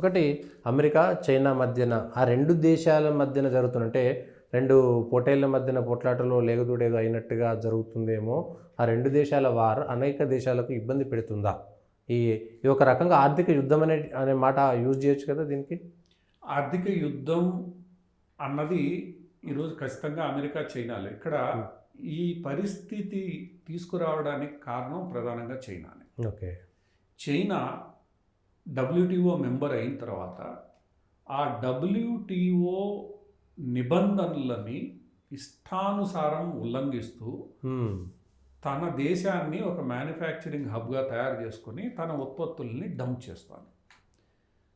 ఒకటి America China మధ్యన ఆ రెండు దేశాల మధ్యన జరుగుతుందంటే రెండు పోటేళ్ల మధ్యన పోట్లాటలో లేగదూడేదో అయినట్టుగా జరుగుతుందేమో. ఆ రెండు దేశాల వార్ అనేక దేశాలకు ఇబ్బంది పెడుతుందా? ఈ ఒక రకంగా ఆర్థిక యుద్ధం అనే మాట యూజ్ చేయొచ్చు కదా దీనికి. ఆర్థిక యుద్ధం అన్నది ఈరోజు ఖచ్చితంగా అమెరికా చైనాలే. ఇక్కడ ఈ పరిస్థితి తీసుకురావడానికి కారణం ప్రధానంగా చైనానే. ఓకే. చైనా WTO మెంబర్ అయిన తర్వాత ఆ WTO నిబంధనలని ఇష్టానుసారం ఉల్లంఘిస్తూ తన దేశాన్ని ఒక మ్యానుఫ్యాక్చరింగ్ హబ్గా తయారు చేసుకొని తన ఉత్పత్తుల్ని డంప్ చేస్తాను.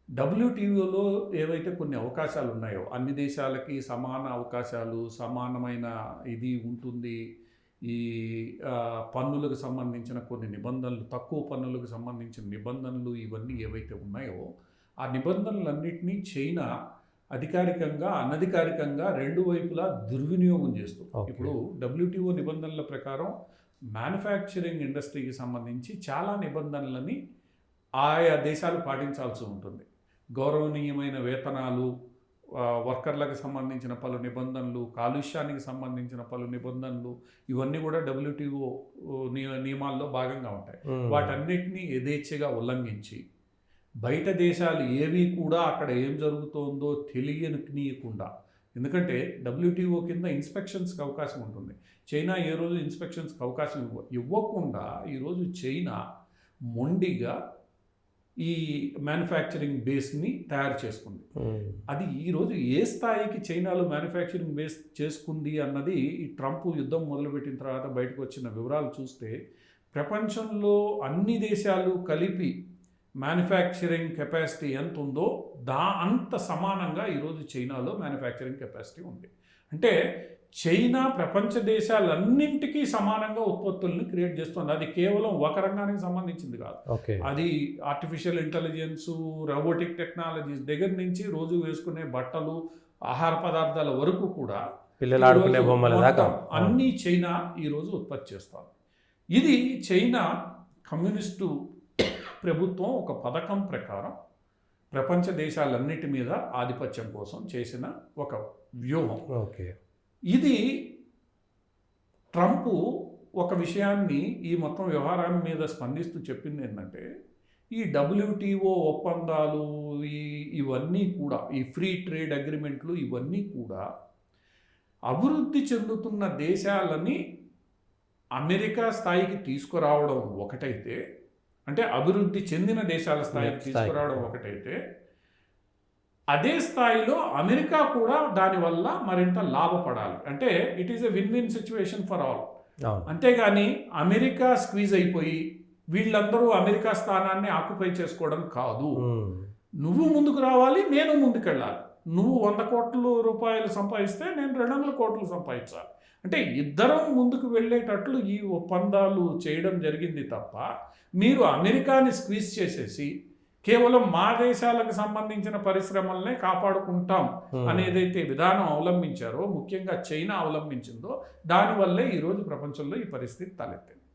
WTOలో ఏవైతే కొన్ని అవకాశాలు ఉన్నాయో అన్ని దేశాలకి సమాన అవకాశాలు, సమానమైన ఇది ఉంటుంది. ఈ పన్నులకు సంబంధించిన కొన్ని నిబంధనలు, తక్కువ పన్నులకు సంబంధించిన నిబంధనలు ఇవన్నీ ఏవైతే ఉన్నాయో ఆ నిబంధనలన్నింటినీ చైనా అధికారికంగా అనధికారికంగా రెండు వైపులా దుర్వినియోగం చేస్తూ ఇప్పుడు WTO నిబంధనల ప్రకారం మ్యానుఫ్యాక్చరింగ్ ఇండస్ట్రీకి సంబంధించి చాలా నిబంధనలని ఆయా దేశాలు పాటించాల్సి ఉంటుంది. గౌరవనీయమైన వేతనాలు, వర్కర్లకు సంబంధించిన పలు నిబంధనలు, కాలుష్యానికి సంబంధించిన పలు నిబంధనలు, ఇవన్నీ కూడా WTO నియమాల్లో భాగంగా ఉంటాయి. వాటన్నిటినీ యథేచ్ఛగా ఉల్లంఘించి బయట దేశాలు ఏవి కూడా అక్కడ ఏం జరుగుతోందో తెలియనీయకుండా, ఎందుకంటే WTO కింద ఇన్స్పెక్షన్స్కి అవకాశం ఉంటుంది. చైనా ఏ రోజు ఇన్స్పెక్షన్స్కి అవకాశం ఇవ్వకుండా ఈరోజు చైనా మొండిగా ఈ మ్యానుఫ్యాక్చరింగ్ బేస్ని తయారు చేసుకుంది. అది ఈరోజు ఏ స్థాయికి చైనాలో మ్యానుఫ్యాక్చరింగ్ బేస్ చేసుకుంది అన్నది ఈ ట్రంప్ యుద్ధం మొదలుపెట్టిన తర్వాత బయటకు వచ్చిన వివరాలు చూస్తే ప్రపంచంలో అన్ని దేశాలు కలిపి మ్యానుఫ్యాక్చరింగ్ కెపాసిటీ ఎంత ఉందో అంత సమానంగా ఈరోజు చైనాలో మ్యానుఫ్యాక్చరింగ్ కెపాసిటీ ఉంది. అంటే చైనా ప్రపంచ దేశాలన్నింటికీ సమానంగా ఉత్పత్తుల్ని క్రియేట్ చేస్తుంది. అది కేవలం ఒక రంగానికి సంబంధించింది కాదు. అది ఆర్టిఫిషియల్ ఇంటెలిజెన్సు, రోబోటిక్ టెక్నాలజీస్ దగ్గర నుంచి రోజు వేసుకునే బట్టలు, ఆహార పదార్థాల వరకు కూడా పిల్లలు ఆడుకునే బొమ్మల దాకా అన్నీ చైనా ఈరోజు ఉత్పత్తి చేస్తుంది. ఇది చైనా కమ్యూనిస్టు ప్రభుత్వం ఒక పథకం ప్రకారం ప్రపంచ దేశాలన్నిటి మీద ఆధిపత్యం కోసం చేసిన ఒక వ్యూహం. ఇది ట్రంప్ ఒక విషయాన్ని ఈ మొత్తం వ్యవహారం మీద స్పందిస్తూ చెప్పింది ఏంటంటే, ఈ WTO ఒప్పందాలు ఇవన్నీ కూడా, ఈ ఫ్రీ ట్రేడ్ అగ్రిమెంట్లు ఇవన్నీ కూడా అభివృద్ధి చెందుతున్న దేశాలని అమెరికా స్థాయికి తీసుకురావడం ఒకటైతే, అంటే అభివృద్ధి చెందిన దేశాల స్థాయికి తీసుకురావడం ఒకటైతే, అదే స్థాయిలో అమెరికా కూడా దానివల్ల మరింత లాభపడాలి. అంటే it is a win win situation for all. అంతేగాని అమెరికా స్క్వీజ్ అయిపోయి వీళ్ళందరూ అమెరికా స్థానాన్ని ఆక్యుపై చేసుకోవడం కాదు. నువ్వు ముందుకు రావాలి, నేను ముందుకెళ్ళాలి. నువ్వు 100 కోట్ల రూపాయలు సంపాదిస్తే నేను 200 కోట్లు సంపాదించాలి. అంటే ఇద్దరం ముందుకు వెళ్ళేటట్లు ఈ ఒప్పందాలు చేయడం జరిగింది తప్ప, మీరు అమెరికాని స్క్వీజ్ చేసేసి కేవలం మా దేశాలకు సంబంధించిన పరిశ్రమలనే కాపాడుకుంటాం అనేదైతే విధానం అవలంబించారో, ముఖ్యంగా చైనా అవలంబించిందో, దానివల్లే ఈరోజు ప్రపంచంలో ఈ పరిస్థితి తలెత్తింది.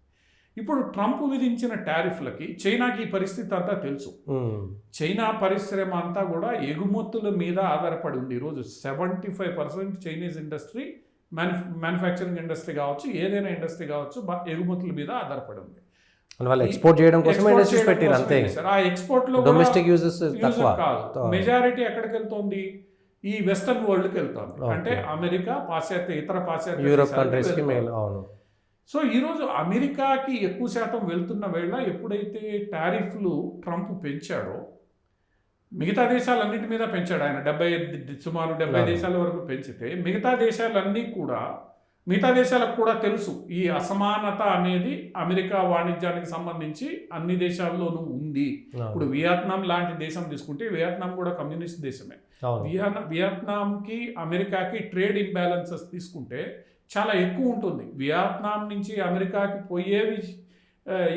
ఇప్పుడు ట్రంప్ విధించిన టారిఫ్లకి చైనాకి ఈ పరిస్థితి అంతా తెలుసు. చైనా పరిశ్రమ అంతా కూడా ఎగుమతుల మీద ఆధారపడి ఉంది. ఈరోజు 75% చైనీస్ ఇండస్ట్రీ, మ్యానుఫ్యాక్చరింగ్ ఇండస్ట్రీ కావచ్చు, ఏదైనా ఇండస్ట్రీ కావచ్చు, ఎగుమతుల మీద ఆధారపడి ఉంది. వాళ్ళు ఎక్స్పోర్ట్ చేయడం కోసం ఇండస్ట్రీస్ పెట్టారు అంతే. ఆ ఎక్స్పోర్ట్ లో డొమెస్టిక్ యూజెస్ తక్కువ కాదు. మెజారిటీ ఎక్కడికి వెళ్తోంది? ఈ వెస్టర్న్ వరల్డ్కి వెళ్తోంది. అంటే అమెరికా, ఇతర పాశ్చాత్య యూరోప్ కంట్రీస్ కి మెయిన్. అవును. సో ఈరోజు అమెరికాకి ఎక్కువ శాతం వెళ్తున్న వేళ ఎప్పుడైతే టారిఫ్లు ట్రంప్ పెంచాడో, మిగతా దేశాలన్నిటి మీద పెంచాడు ఆయన. సుమారు 70 దేశాల వరకు పెంచితే మిగతా దేశాలకు కూడా తెలుసు ఈ అసమానత అనేది అమెరికా వాణిజ్యానికి సంబంధించి అన్ని దేశాల్లోనూ ఉంది. ఇప్పుడు వియత్నాం లాంటి దేశం తీసుకుంటే, వియత్నాం కూడా కమ్యూనిస్ట్ దేశమే. వియత్నాంకి అమెరికాకి ట్రేడ్ ఇంబ్యాలెన్సెస్ తీసుకుంటే చాలా ఎక్కువ ఉంటుంది. వియత్నాం నుంచి అమెరికాకి పోయేవి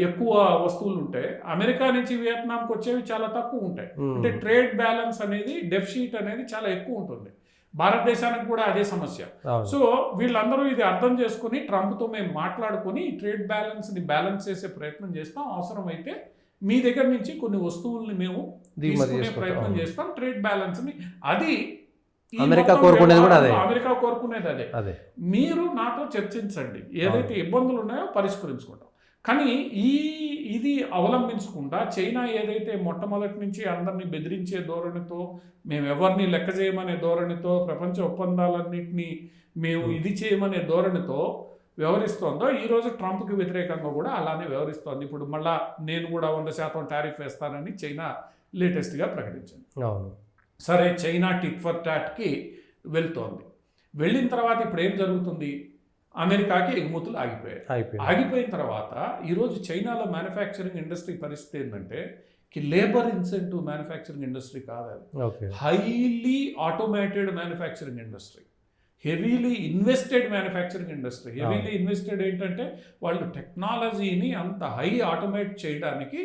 ఎక్కువ వస్తువులు ఉంటాయి, అమెరికా నుంచి వియత్నాంకి వచ్చేవి చాలా తక్కువ ఉంటాయి. అంటే ట్రేడ్ బ్యాలెన్స్ అనేది, డెఫిసిట్ అనేది చాలా ఎక్కువ ఉంటుంది. భారతదేశానికి కూడా అదే సమస్య. సో వీళ్ళందరూ ఇది అర్థం చేసుకుని ట్రంప్తో మేము మాట్లాడుకొని ట్రేడ్ బ్యాలెన్స్ని బ్యాలెన్స్ చేసే ప్రయత్నం చేస్తాం, అవసరమైతే మీ దగ్గర నుంచి కొన్ని వస్తువుల్ని మేము దిగుమతి తీసుకునే చేసుకుంటాం. ప్రయత్నం అవును. చేస్తాం. ట్రేడ్ బ్యాలెన్స్ని అది ఈ అమెరికా మొత్తం కోరుకునేది కూడా అదే. వ్యవహారంలో అమెరికా కోరుకునేది అదే. అదే మీరు నాతో చర్చించండి, ఏదైతే ఇబ్బందులు ఉన్నాయో పరిష్కరించుకుంటాం. కానీ ఇది అవలంబించకుండా చైనా ఏదైతే మొట్టమొదటి నుంచి అందరినీ బెదిరించే ధోరణితో, మేము ఎవరిని లెక్క చేయమనే ధోరణితో, ప్రపంచ ఒప్పందాలన్నింటినీ మేము ఇది చేయమనే ధోరణితో వ్యవహరిస్తోందో, ఈరోజు ట్రంప్కి వ్యతిరేకంగా కూడా అలానే వ్యవహరిస్తోంది. ఇప్పుడు మళ్ళా నేను కూడా 100% టారిఫ్ వేస్తానని చైనా లేటెస్ట్గా ప్రకటించింది. అవును. సరే, చైనా టిట్ ఫర్ టాట్కి వెళ్తోంది. వెళ్ళిన తర్వాత ఇప్పుడు ఏం జరుగుతుంది? అమెరికాకి ఎగుమతులు అయిపోయింది. ఆగిపోయిన తర్వాత ఈరోజు చైనాలో మ్యానుఫ్యాక్చరింగ్ ఇండస్ట్రీ పరిస్థితి ఏంటంటే లేబర్ ఇన్సెంటివ్ మ్యానుఫ్యాక్చరింగ్ ఇండస్ట్రీ కాదు అది. Okay. Highly automated manufacturing industry, heavily invested manufacturing industry. Heavily invested ఏంటంటే వాళ్ళు టెక్నాలజీని అంత హై ఆటోమేట్ చేయడానికి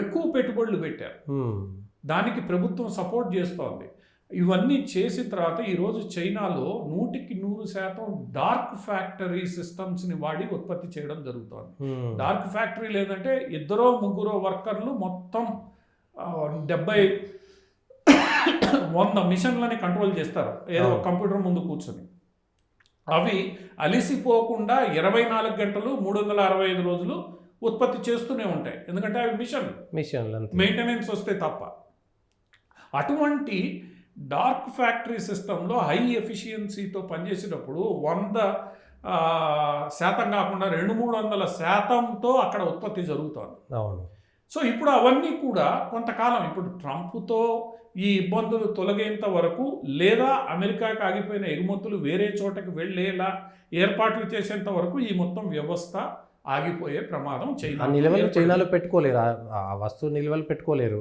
ఎక్కువ పెట్టుబడులు పెట్టారు. దానికి ప్రభుత్వం సపోర్ట్ చేస్తోంది. ఇవన్నీ చేసిన తర్వాత ఈరోజు చైనాలో 100% డార్క్ ఫ్యాక్టరీ సిస్టమ్స్ని వాడి ఉత్పత్తి చేయడం జరుగుతోంది. డార్క్ ఫ్యాక్టరీ లేదంటే 2-3 వర్కర్లు మొత్తం 70-100 మిషన్లని కంట్రోల్ చేస్తారు ఏదో కంప్యూటర్ ముందు కూర్చొని. అవి అలిసిపోకుండా 24 గంటలు 365 రోజులు ఉత్పత్తి చేస్తూనే ఉంటాయి. ఎందుకంటే అవి మిషన్లు మెయింటెనెన్స్ వస్తే తప్ప. అటువంటి డార్క్ ఫ్యాక్టరీ సిస్టంలో హై ఎఫిషియన్సీతో పనిచేసేటప్పుడు 100% కాకుండా 200-300%తో అక్కడ ఉత్పత్తి జరుగుతుంది. అవును. సో ఇప్పుడు అవన్నీ కూడా కొంతకాలం, ఇప్పుడు ట్రంప్తో ఈ ఇబ్బందులు తొలగేంత వరకు, లేదా అమెరికాకి ఆగిపోయిన ఎగుమతులు వేరే చోటకి వెళ్ళేలా ఏర్పాట్లు చేసేంత వరకు ఈ మొత్తం వ్యవస్థ ఆగిపోయే ప్రమాదం చైనాలో పెట్టుకోలేరు. ఆ వస్తువు నిల్వలు పెట్టుకోలేరు.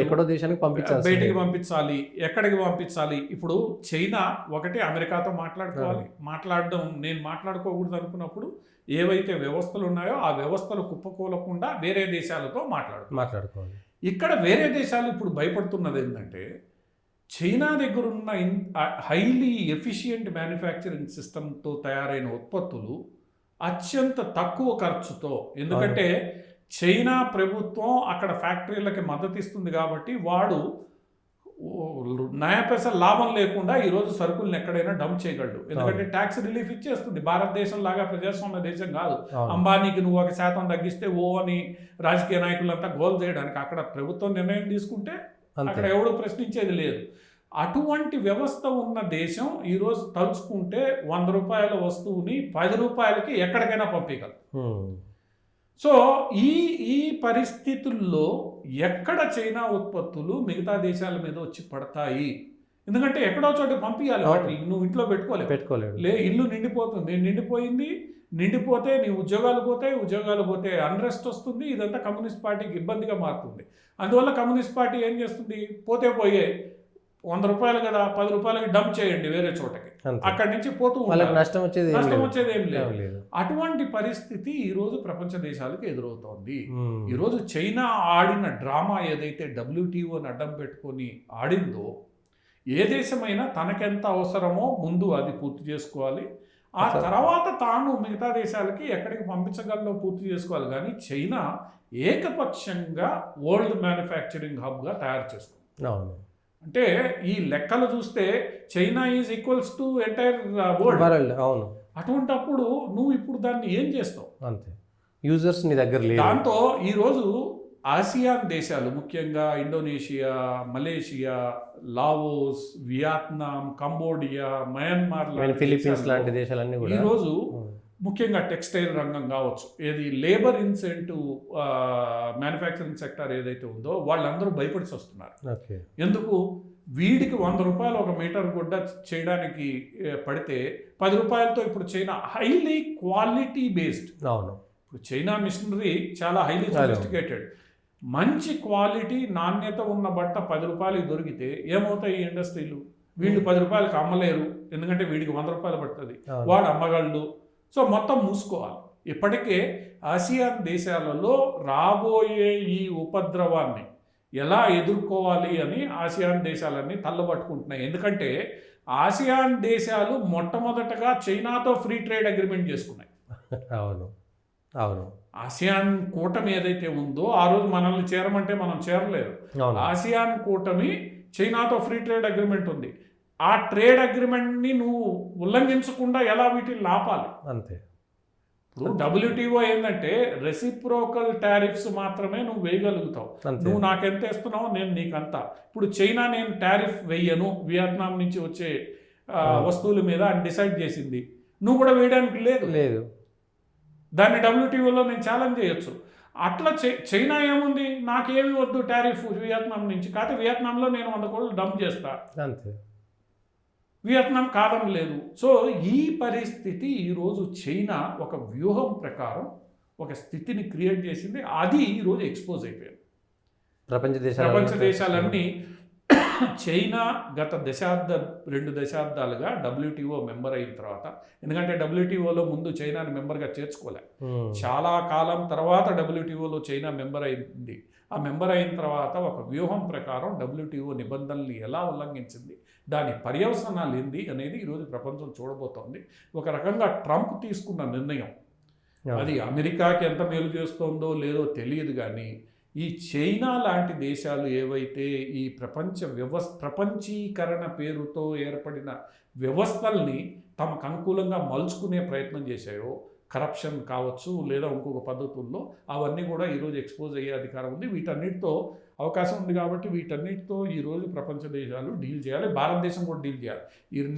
ఎక్కడో దేశానికి పంపించాలి, బయటికి పంపించాలి. ఎక్కడికి పంపించాలి? ఇప్పుడు చైనా ఒకటి అమెరికాతో మాట్లాడడం నేను మాట్లాడుకోకూడదు అనుకున్నప్పుడు ఏవైతే వ్యవస్థలు ఉన్నాయో ఆ వ్యవస్థలు కుప్పకూలకుండా వేరే దేశాలతో మాట్లాడుకోవాలి. ఇక్కడ వేరే దేశాలు ఇప్పుడు భయపడుతున్నది ఏంటంటే, చైనా దగ్గర ఉన్న హైలీ ఎఫిషియంట్ మ్యానుఫ్యాక్చరింగ్ సిస్టమ్తో తయారైన ఉత్పత్తులు అత్యంత తక్కువ ఖర్చుతో, ఎందుకంటే చైనా ప్రభుత్వం అక్కడ ఫ్యాక్టరీలకి మద్దతు ఇస్తుంది కాబట్టి వాడు నయా పైసా లాభం లేకుండా ఈరోజు సరుకులను ఎక్కడైనా డంప్ చేయగలడు. ఎందుకంటే ట్యాక్స్ రిలీఫ్ ఇచ్చేస్తుంది. భారతదేశం లాగా ప్రజాస్వామ్య దేశం కాదు. అంబానీకి నువ్వు 1% తగ్గిస్తే అని రాజకీయ నాయకులంతా గోల్ చేయడానికి. అక్కడ ప్రభుత్వం నిర్ణయం తీసుకుంటే అక్కడ ఎవడు ప్రశ్నించేది లేదు. అటువంటి వ్యవస్థ ఉన్న దేశం ఈరోజు తలుచుకుంటే 100 రూపాయల వస్తువుని 10 రూపాయలకి ఎక్కడికైనా పంపించగలదు. సో ఈ పరిస్థితుల్లో ఎక్కడ చైనా ఉత్పత్తులు మిగతా దేశాల మీద వచ్చి పడతాయి? ఎందుకంటే ఎక్కడో చోట పంపించాలి. నువ్వు ఇంట్లో పెట్టుకోలేదు. ఇల్లు నిండిపోతే నీ ఉద్యోగాలు పోతే అన్రెస్ట్ వస్తుంది. ఇదంతా కమ్యూనిస్ట్ పార్టీకి ఇబ్బందిగా మారుతుంది. అందువల్ల కమ్యూనిస్ట్ పార్టీ ఏం చేస్తుంది? పోయే 100 రూపాయలు కదా, 10 రూపాయలకి డంప్ చేయండి వేరే చోటకి. అక్కడి నుంచి పోతూ నష్టం వచ్చేది ఏం లేదు. అటువంటి పరిస్థితి ఈరోజు ప్రపంచ దేశాలకు ఎదురవుతోంది. ఈరోజు చైనా ఆడిన డ్రామా ఏదైతే WTOని అడ్డం పెట్టుకొని ఆడిందో, ఏ దేశమైనా తనకెంత అవసరమో ముందు అది పూర్తి చేసుకోవాలి. ఆ తర్వాత తాను మిగతా దేశాలకి ఎక్కడికి పంపించగలదో పూర్తి చేసుకోవాలి. కానీ చైనా ఏకపక్షంగా వరల్డ్ మ్యానుఫ్యాక్చరింగ్ హబ్గా తయారు చేస్తుంది. అంటే ఈ లెక్కలు చూస్తే China is equals to entire world. అవును. అటువంటప్పుడు నువ్వు ఇప్పుడు దాన్ని ఏం చేస్తావు? అంతే, యూజర్స్ నీ దగ్గర లేదు. దాంతో ఈరోజు ఆసియాన్ దేశాలు, ముఖ్యంగా Indonesia, Malaysia, Laos, Vietnam, Cambodia, Myanmar, Philippines లాంటి దేశాలన్నీ కూడా ఈరోజు ముఖ్యంగా టెక్స్టైల్ రంగం కావచ్చు, ఏది లేబర్ ఇన్సెంటివ్ మ్యానుఫ్యాక్చరింగ్ సెక్టర్ ఏదైతే ఉందో వాళ్ళందరూ భయపడిచి వస్తున్నారు. ఎందుకు? వీడికి 100 రూపాయలు ఒక మీటర్ గుడ్డ చేయడానికి పడితే 10 రూపాయలతో ఇప్పుడు చైనా హైలీ క్వాలిటీ బేస్డ్. అవును. ఇప్పుడు చైనా మిషనరీ చాలా హైలీ సోఫిస్టికేటెడ్. మంచి క్వాలిటీ నాణ్యత ఉన్న బట్ట 10 రూపాయలకి దొరికితే ఏమవుతాయి ఈ ఇండస్ట్రీలు? వీళ్ళు 10 రూపాయలకి అమ్మలేరు, ఎందుకంటే వీడికి 100 రూపాయలు పడుతుంది, వాడు అమ్మగలడు. సో మొత్తం మూసుకోవాలి. ఇప్పటికే ఆసియాన్ దేశాలలో రాబోయే ఈ ఉపద్రవాన్ని ఎలా ఎదుర్కోవాలి అని ఆసియాన్ దేశాలన్నీ తల్లబట్టుకుంటున్నాయి. ఎందుకంటే ఆసియాన్ దేశాలు మొట్టమొదటగా చైనాతో ఫ్రీ ట్రేడ్ అగ్రిమెంట్ చేసుకున్నాయి. అవును. ఆసియాన్ కూటమి ఏదైతే ఉందో ఆ రోజు మనల్ని చేరమంటే మనం చేరలేదు. అవును. ఆసియాన్ కూటమి చైనాతో ఫ్రీ ట్రేడ్ అగ్రిమెంట్ ఉంది. ఆ ట్రేడ్ అగ్రిమెంట్ని నువ్వు ఉల్లంఘించకుండా ఎలా వీటిని ఆపాలి? అంతే. ఇప్పుడు WTO ఏంటంటే రెసిప్రోకల్ టారిఫ్స్ మాత్రమే నువ్వు వేయగలుగుతావు. అంతే. నువ్వు నాకెంత ఇస్తున్నావు నేను నీకంత. ఇప్పుడు చైనా నేను టారిఫ్ వేయను వియత్నాం నుంచి వచ్చే వస్తువుల మీద అని డిసైడ్ చేసింది, నువ్వు కూడా వేయడానికి లేదు. లేదు. దాన్ని WTOలో నేను ఛాలెంజ్ చేయొచ్చు. అట్లా చైనా ఏముంది, నాకేమి వద్దు టారిఫ్ వియత్నాం నుంచి, కాకపోతే వియత్నాంలో నేను 100 కోట్లు డంప్ చేస్తా, అంతే. వియత్నాం కాదని లేదు. సో ఈ పరిస్థితి ఈరోజు చైనా ఒక వ్యూహం ప్రకారం ఒక స్థితిని క్రియేట్ చేసింది. అది ఈరోజు ఎక్స్పోజ్ అయిపోయింది. ప్రపంచ దేశాలన్నీ చైనా గత 2 దశాబ్దాలుగా WTO మెంబర్ అయిన తర్వాత, ఎందుకంటే WTOలో ముందు చైనాని మెంబర్గా చేర్చుకోలే, చాలా కాలం తర్వాత WTOలో చైనా మెంబర్ అయింది. ఆ మెంబర్ అయిన తర్వాత ఒక వ్యూహం ప్రకారం WTO నిబంధనల్ని ఎలా ఉల్లంఘించింది, దాని పర్యవసనాలు ఏంది అనేది ఈరోజు ప్రపంచం చూడబోతోంది. ఒక రకంగా ట్రంప్ తీసుకున్న నిర్ణయం అది అమెరికాకి ఎంత మేలు చేస్తుందో లేదో తెలియదు, కానీ ఈ చైనా లాంటి దేశాలు ఏవైతే ఈ ప్రపంచీకరణ పేరుతో ఏర్పడిన వ్యవస్థల్ని తమకు అనుకూలంగా మలుచుకునే ప్రయత్నం చేశాయో, కరప్షన్ కావచ్చు లేదా ఇంకొక పద్ధతుల్లో, అవన్నీ కూడా ఈరోజు ఎక్స్పోజ్ అయ్యే అధికారం ఉంది. వీటన్నిటితో అవకాశం ఉంది కాబట్టి వీటన్నిటితో ఈరోజు ప్రపంచ దేశాలు డీల్ చేయాలి. భారతదేశం కూడా డీల్ చేయాలి.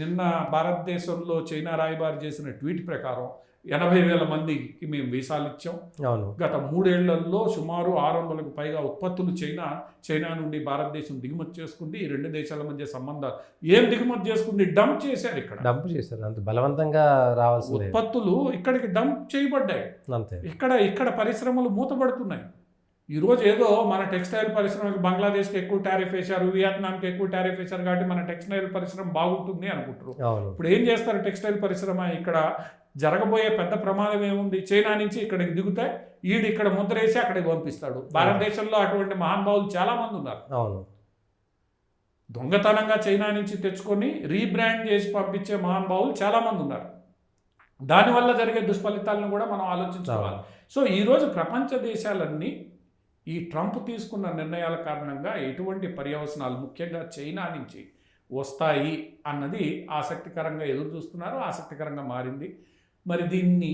నిన్న భారతదేశంలో చైనా రాయబారి చేసిన ట్వీట్ ప్రకారం 80,000 మందికి మేము వీసాలు ఇచ్చాం. అవును. గత 3 ఏళ్లలో సుమారు 600కు పైగా ఉత్పత్తులు చైనా నుండి భారతదేశం దిగుమతి చేసుకుంది. ఈ 2 దేశాల మధ్య సంబంధాలు ఏం దిగుమతి చేసుకుంది, డంప్ చేశారు. డంప్ చేశారు, అంత బలవంతంగా రావాల్సిన ఉత్పత్తులు ఇక్కడికి డంప్ చేయబడ్డాయి. అంతే. ఇక్కడ పరిశ్రమలు మూతపడుతున్నాయి. ఈరోజు ఏదో మన టెక్స్టైల్ పరిశ్రమకి బంగ్లాదేశ్కి ఎక్కువ టారిఫ్ వేశారు, వియత్నాంకి ఎక్కువ టారిఫ్ వేశారు కాబట్టి మన టెక్స్టైల్ పరిశ్రమ బాగుంటుంది అనుకుంటారు. ఇప్పుడు ఏం చేస్తారు టెక్స్టైల్ పరిశ్రమ? ఇక్కడ జరగబోయే పెద్ద ప్రమాదం ఏముంది, చైనా నుంచి ఇక్కడికి దిగుతాయి, ఇక్కడ ముద్రేసి అక్కడికి పంపిస్తాడు. భారతదేశంలో అటువంటి మహానుభావులు చాలామంది ఉన్నారు. అవును. దొంగతనంగా చైనా నుంచి తెచ్చుకొని రీబ్రాండ్ చేసి పంపించే మహానుభావులు చాలామంది ఉన్నారు. దానివల్ల జరిగే దుష్ఫలితాలను కూడా మనం ఆలోచించుకోవాలి. సో ఈరోజు ప్రపంచ దేశాలన్నీ ఈ ట్రంప్ తీసుకున్న నిర్ణయాల కారణంగా ఎటువంటి పర్యవసనాలు ముఖ్యంగా చైనా నుంచి వస్తాయి అన్నది ఆసక్తికరంగా ఎదురు చూస్తున్నారు. ఆసక్తికరంగా మారింది. మరి దీన్ని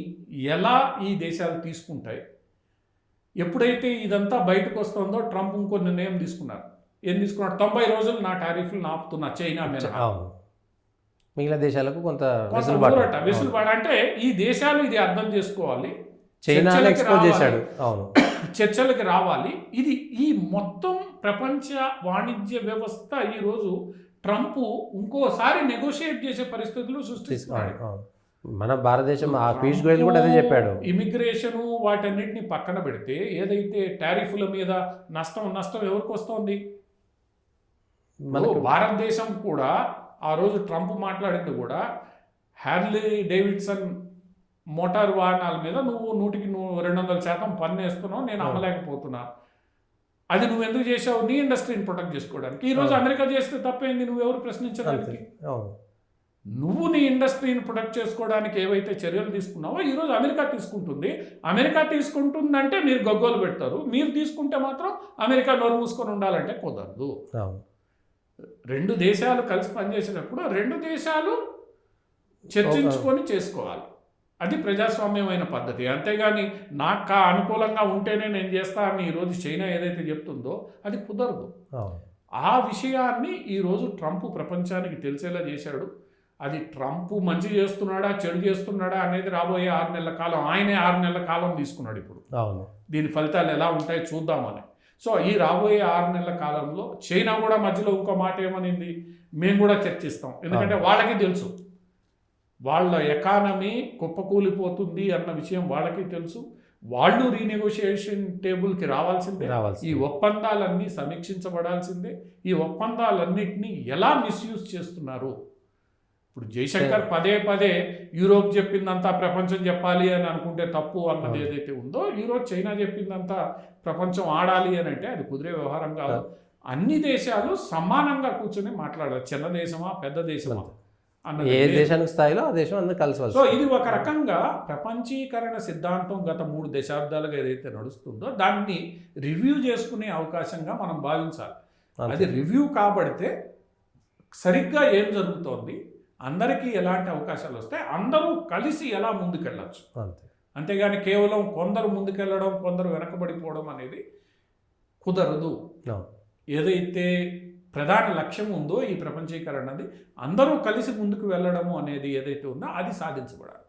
ఎలా ఈ దేశాలు తీసుకుంటాయి? ఎప్పుడైతే ఇదంతా బయటకు వస్తుందో ట్రంప్ ఇంకో నిర్ణయం తీసుకున్నారు. ఏం తీసుకున్నాడు? 90 రోజులు నా టారిఫ్లు ఆపుతున్నా చైనా మీద. మిగిలిన దేశాలకు కొంత వెసులుబాటు అంటే ఈ దేశాలు ఇది అర్థం చేసుకోవాలి, చర్చలకి రావాలి. ఇది ఈ మొత్తం ప్రపంచ వాణిజ్య వ్యవస్థ ఈరోజు ట్రంప్ ఇంకోసారి నెగోషియేట్ చేసే పరిస్థితులు సృష్టిస్తున్నాడు. మన భారతదేశం పీయూష్ గోయల్ కూడా అదే చెప్పాడు. ఇమిగ్రేషను వాటన్నిటిని పక్కన పెడితే ఏదైతే టారిఫ్ల మీద నష్టం ఎవరికి వస్తుంది? భారతదేశం కూడా ఆ రోజు ట్రంప్ మాట్లాడింది కూడా హార్లీ డేవిడ్సన్ మోటార్ వాహనాల మీద నువ్వు 100% పన్ను వేస్తున్నావు, నేను అమ్మలేకపోతున్నా. అది నువ్వు ఎందుకు చేసావు? నీ ఇండస్ట్రీని ప్రొటెక్ట్ చేసుకోవడానికి. ఈరోజు అమెరికా చేస్తే తప్పేంది? నువ్వెవరు ప్రశ్నించడానికి? నువ్వు నీ ఇండస్ట్రీని ప్రొటెక్ట్ చేసుకోవడానికి ఏవైతే చర్యలు తీసుకున్నావో ఈరోజు అమెరికా తీసుకుంటుంది. అమెరికా తీసుకుంటుందంటే మీరు గగ్గోలు పెడతారు, మీరు తీసుకుంటే మాత్రం అమెరికా నోరు మూసుకొని ఉండాలంటే కుదరదు. 2 దేశాలు కలిసి పనిచేసేటప్పుడు 2 దేశాలు చర్చించుకొని చేసుకోవాలి. అది ప్రజాస్వామ్యమైన పద్ధతి. అంతేగాని నాకు అనుకూలంగా ఉంటేనే నేను చేస్తా అని ఈరోజు చైనా ఏదైతే చెప్తుందో అది కుదరదు. ఆ విషయాన్ని ఈరోజు ట్రంప్ ప్రపంచానికి తెలిసేలా చేశాడు. అది ట్రంప్ మంచి చేస్తున్నాడా చెడు చేస్తున్నాడా అనేది రాబోయే 6 నెలల కాలం, ఆయనే 6 నెలల కాలం తీసుకున్నాడు. ఇప్పుడు దీని ఫలితాలు ఎలా ఉంటాయో చూద్దామని. సో ఈ రాబోయే 6 నెలల కాలంలో చైనా కూడా మధ్యలో ఇంకో మాట ఏమనింది, మేము కూడా చర్చిస్తాం. ఎందుకంటే వాళ్ళకి తెలుసు వాళ్ళ ఎకానమీ కుప్పకూలిపోతుంది అన్న విషయం వాళ్ళకి తెలుసు. వాళ్ళు రీనెగోషియేషన్ టేబుల్కి రావాల్సిందే. ఈ ఒప్పందాలన్నీ సమీక్షించబడాల్సిందే. ఈ ఒప్పందాలన్నింటినీ ఎలా మిస్యూజ్ చేస్తున్నారు? ఇప్పుడు జైశంకర్ పదే యూరోప్ చెప్పిందంతా ప్రపంచం చెప్పాలి అని అనుకుంటే తప్పు అన్నది ఏదైతే ఉందో, ఈరోజు చైనా చెప్పిందంతా ప్రపంచం ఆడాలి అని అంటే అది కుదిరే వ్యవహారం కాదు. అన్ని దేశాలు సమానంగా కూర్చొని మాట్లాడాలి. చిన్న దేశమా పెద్ద దేశమా అన్నది ఏ లేదు. దేశానికి స్థాయిలో ఆ దేశం అందరూ కలిసి సో ఇది ఒక రకంగా ప్రపంచీకరణ సిద్ధాంతం గత 3 దశాబ్దాలుగా ఏదైతే నడుస్తుందో దాన్ని రివ్యూ చేసుకునే అవకాశంగా మనం భావించాలి. అది రివ్యూ కాబడితే సరిగ్గా ఏం జరుగుతోంది, అందరికీ ఎలాంటి అవకాశాలు వస్తాయి, అందరూ కలిసి ఎలా ముందుకెళ్ళచ్చు. అంతే. అంతేగాని కేవలం కొందరు ముందుకెళ్ళడం కొందరు వెనకబడిపోవడం అనేది కుదరదు. ఏదైతే ప్రధాన లక్ష్యం ఉందో ఈ ప్రపంచీకరణ అందరూ కలిసి ముందుకు వెళ్ళడము అనేది ఏదైతే ఉందో అది సాధించబడాలి.